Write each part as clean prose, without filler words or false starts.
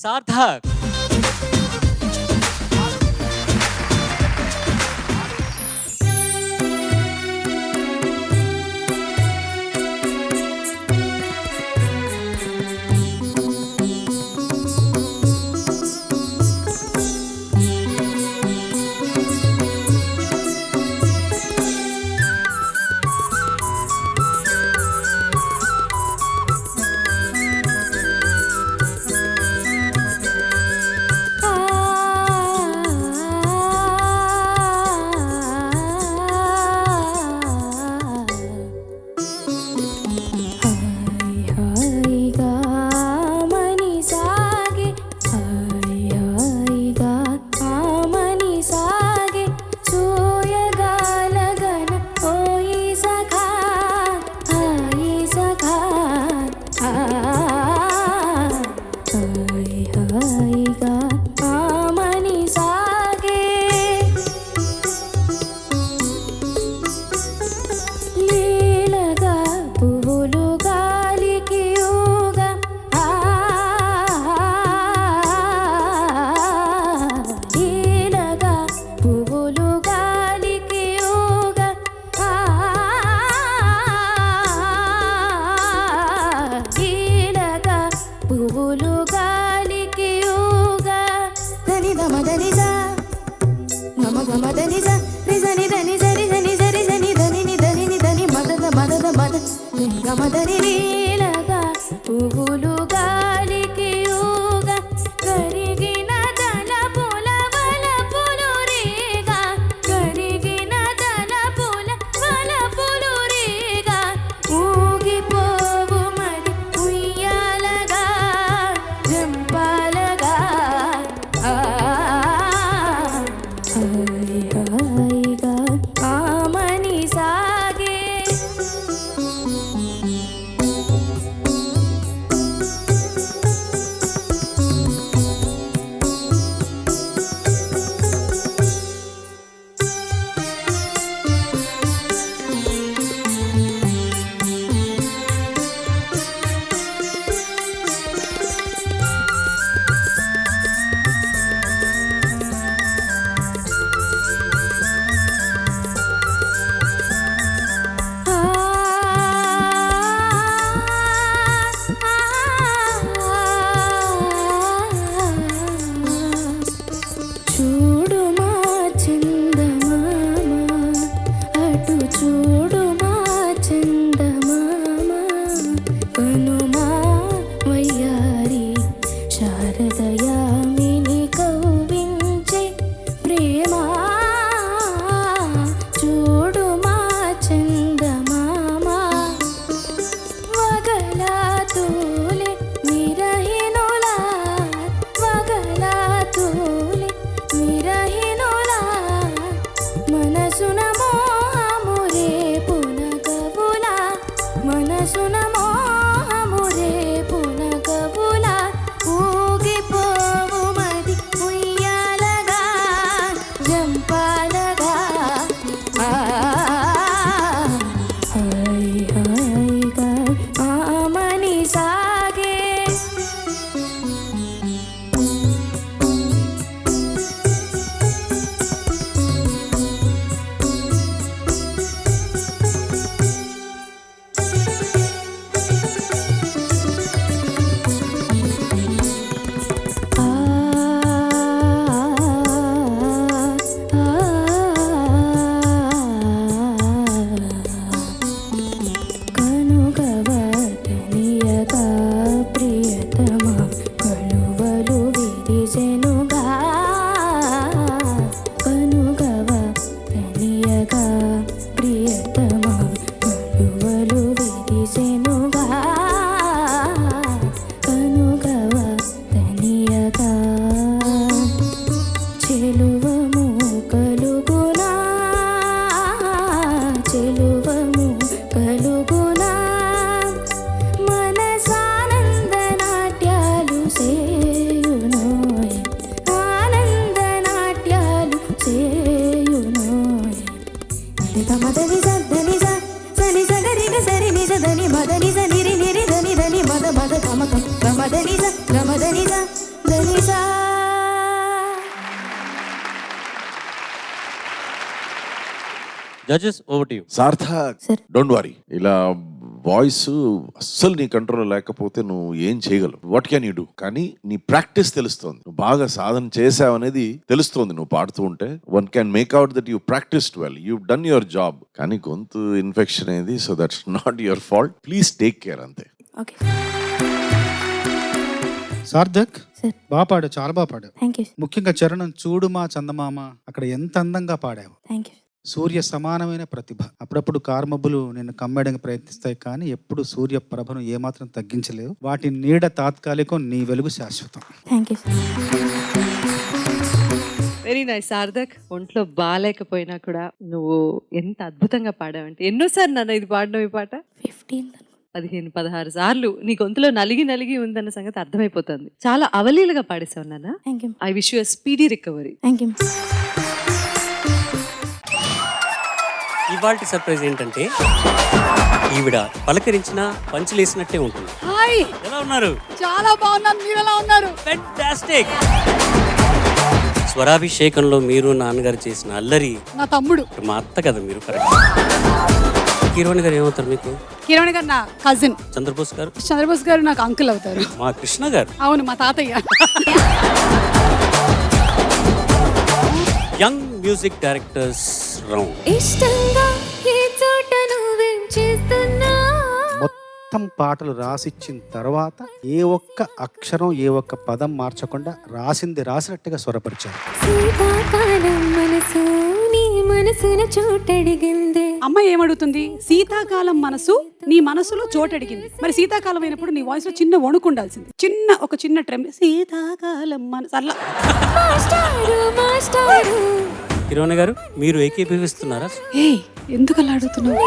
Sarthak. Judges over to you. Sarthak, don't worry. ఇలా voice అస్సలు నీ కంట్రోల్ లేకపోతే నువ్వు ఏం చేయగలవు? What can you do? కానీ నీ ప్రాక్టీస్ తెలుస్తోంది, నువ్వు బాగా సాధన చేసావు అనేది తెలుస్తోంది నువ్వు పాడుతూ ఉంటే. One can make out that you practised well, you done your job. కానీ గొంతు ఇన్ఫెక్షన్ అనేది, so that's not your fault. Please take care అంతే. సార్థక్ బాగా పాడావు, చాలా బాగా పాడావు. థాంక్యూ. ముఖ్యంగా చరణం చూడు మా చందమామ, అక్కడ ఎంత అందంగా పాడావు. థాంక్యూ. సూర్య సమానమైన ప్రతిభ. అప్పుడప్పుడు కార్మబ్బులు నిన్ను కమ్మేయడానికి ప్రయత్నిస్తాయి, కానీ ఎప్పుడు సూర్య ప్రభను ఏమాత్రం తగ్గించలేవు. వాటి నీడ తాత్కాలికం, నీ వెలుగు శాశ్వతం. థాంక్యూ. Very nice Sarthak. ఒంట్లో బాగాలేకపోయినా కూడా నువ్వు ఎంత అద్భుతంగా పాడావంటే, ఎన్నోసార్లు నన్ను ఇది పాడడం, ఈ పాట 15-16 సార్లు నీ గొంతులో నలిగి నలిగి ఉందన్న సంగతి అర్థమైపోతుంది. చాలా అవలీలుగా పాడేసావు నాన్న. I wish you a speedy recovery. Thank you. ఇవాల్టి సర్ప్రైజ్ ఏంటంటే, ఈవిడ పలకరించిన పంచులేసినట్టే ఉంటుంది. హాయ్, ఎలా ఉన్నారు? చాలా బాగున్నాను, మీరు ఎలా ఉన్నారు? ఫెంటాస్టిక్. స్వరాభిషేకంలో మీరు నాన్నగారు చేసిన అల్లరి, నా తమ్ముడు. మా అత్త కదా మీరు. కరెక్ట్. కిరణ్ గారు ఏమవుతారు మీకు? కిరణ్ గారు నా కజిన్. చంద్రబోస్ గారు? చంద్రబోస్ గారు నాకు అంకుల్ అవుతారు. మా కృష్ణ గారు? అవును, మా తాతయ్య. Young music directors round. మొత్తం పాటలు రాసిచ్చిన తర్వాత ఏ ఒక్క అక్షరం, ఏ ఒక్క పదం మార్చకుండా రాసింది రాసినట్టుగా స్వరపరిచారు. అమ్మాయి ఏమడుగుతుంది? శీతాకాలం మనసు నీ మనసులో చోటడిగింది. మరి శీతాకాలం అయినప్పుడు నీ వాయిస్ లో చిన్న వణుకు ఉండాల్సింది, ఒక చిన్న ట్రెమ్. శీతాకాలం మనసు అలా. కిరణ్ గారు, మీరు ఏకీభవిస్తున్నారా? ఎందుకు అలా అడుగుతున్నావు?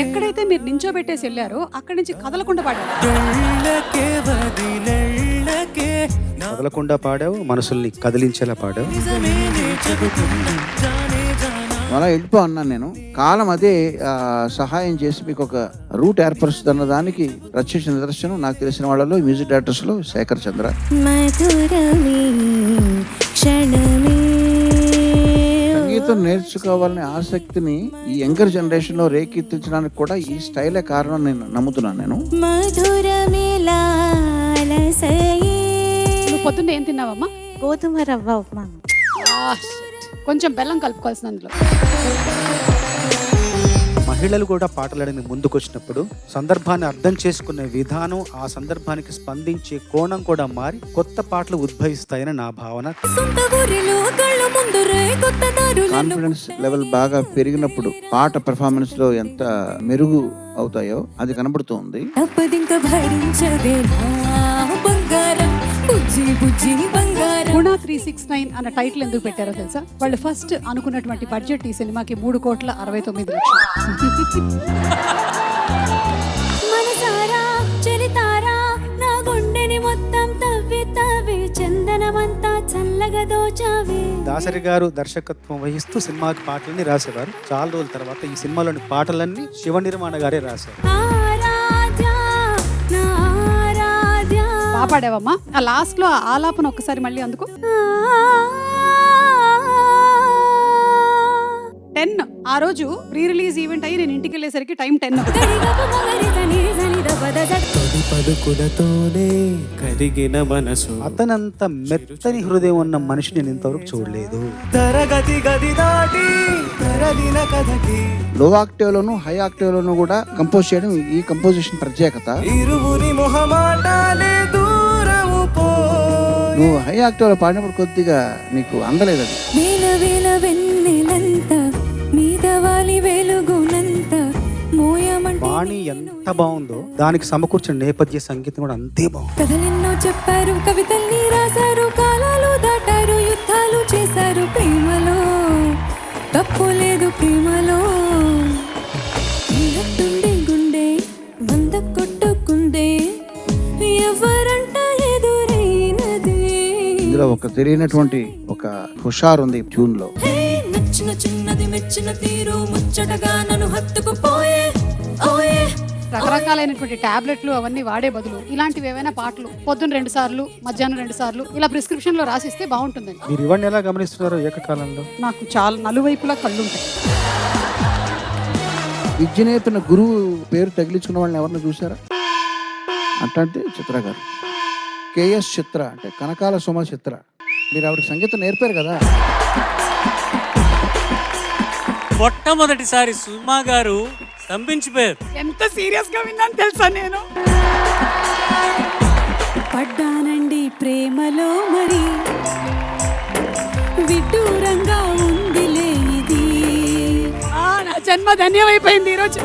ఎక్కడైతే మీరు నించోబెట్టేసి వెళ్ళారో అక్కడి నుంచి కదలకుండా పాడారు. కదలకుండా పాడావు, మనసుల్ని కదిలించేలా పాడావు. అలా వెళ్ళిపో అన్నాను నేను. కాలం అదే సహాయం చేసి మీకు ఒక రూట్ ఏర్పరుస్తుందన్న దానికి ప్రత్యక్ష నిదర్శనం నాకు తెలిసిన వాళ్ళలో మ్యూజిక్ డైరెక్టర్స్ లో శేఖర్ చంద్ర. సంగీతం నేర్చుకోవాలనే ఆసక్తిని ఈ యంగర్ జనరేషన్ లో రేకెత్తించడానికి కూడా ఈ స్టైలే కారణం నేను నమ్ముతున్నాను. నేను పొద్దున్న ఏం తిన్నావమ్మా? గోధుమ రవ్వ ఉప్మా. కొంచెం బెల్లం కలుపుకోవాల్సిన అందులో. మహిళలు కూడా పాటలని ముందుకొచ్చినప్పుడు సందర్భాన్ని అర్థం చేసుకునే విధానం, ఆ సందర్భానికి స్పందించే కోణం కూడా మారి కొత్త పాటలు ఉద్భవిస్తాయని నా భావన. కాన్ఫిడెన్స్ లెవెల్ బాగా పెరిగినప్పుడు పాట పెర్ఫార్మెన్స్ లో ఎంత మెరుగు అవుతాయో అది కనబడుతుంది. గుణ 369 అన్న టైటిల్ ఎందుకు పెట్టారో తెలుసా? వాళ్ళు ఫస్ట్ అనుకున్నటువంటి బడ్జెట్ ఈ సినిమాకి 3,69,00,000. దాసరి గారు దర్శకత్వం వహిస్తూ సినిమాకి పాటలన్నీ రాసేవారు. చాలా రోజుల తర్వాత ఈ సినిమాలోని పాటలన్నీ శివ నిర్మాణ గారే రాశారు. పాడావమ్మా, ఆ లాస్ట్ లో ఆలాపన ఒక్కసారి మళ్ళీ అందుకు. 10 ఆ రోజు ప్రీ రిలీజ్ ఈవెంట్ అయ్యి నేను ఇంటికి వెళ్ళేసరికి టైం 10. అతనంత మెత్తని హృదయం ఉన్న మనిషి నేను ఇంతవరకు చూడలేదు. లో ఆక్టివ్ లోను హై ఆక్టివ్ లోను కూడా కంపోజ్ చేయడం ఈ కంపోజిషన్ ప్రత్యేకత. నువ్వు హై ఆక్టివ్ లో పాడినప్పుడు కొద్దిగా నీకు అందలేదు అది. వాణి ఎంత బాగుందో దానికి సమకూర్చిన నేపథ్య సంగీతం కూడా అంతే బాగుంది. కథలెన్నో చెప్పారు, కవితల్ని రాశారు, కాలాలు దాటారు, యుద్ధాలు చేశారు, ప్రేమలో తప్పు లేదు, ప్రేమలో గుండె వంద కొట్టుకుండే ఎవరంట ఎదురైనది. ఇందులో ఒక తెలియనటువంటి ఒక హుషారు ఉంది ట్యూన్ లో. నచ్చిన చిన్నది మెచ్చిన తీరు ముచ్చటగా నన్ను హత్తుకుపోయే, ఓయే రకరకాలైనటువంటి టాబ్లెట్లు అవన్నీ వాడే బదులు ఇలాంటివి ఏవైనా పాటలు పొద్దున్న 2 సార్లు మధ్యాహ్నం 2 సార్లు ఇలా ప్రిస్క్రిప్షన్ లో రాసిస్తే బాగుంటుందండి. మీరు ఇవన్నీ ఎలా గమనిస్తున్నారో ఏకకాలంలో? నాకు చాలా నలువైపులా కళ్ళు ఉంటాయి. విద్య నేర్పిన గురువు పేరు తగిలించుకున్న వాళ్ళని ఎవరిని చూసారా? అంటే చిత్ర గారు. కేఎస్ చిత్ర అంటే కనకాల సుమ చిత్ర. మీరు ఆవిడకి సంగీతం నేర్పారు కదా. మొట్టమొదటిసారి సుమా గారు స్తంభించిపోయారు. ఎంత సీరియస్ గా విన్నాను తెలుసా నేను. పడ్డానండి ప్రేమలో మరి విడ్డూరంగా ఉందిలే ఇది. నా జన్మ ధన్యమైపోయింది ఈరోజు.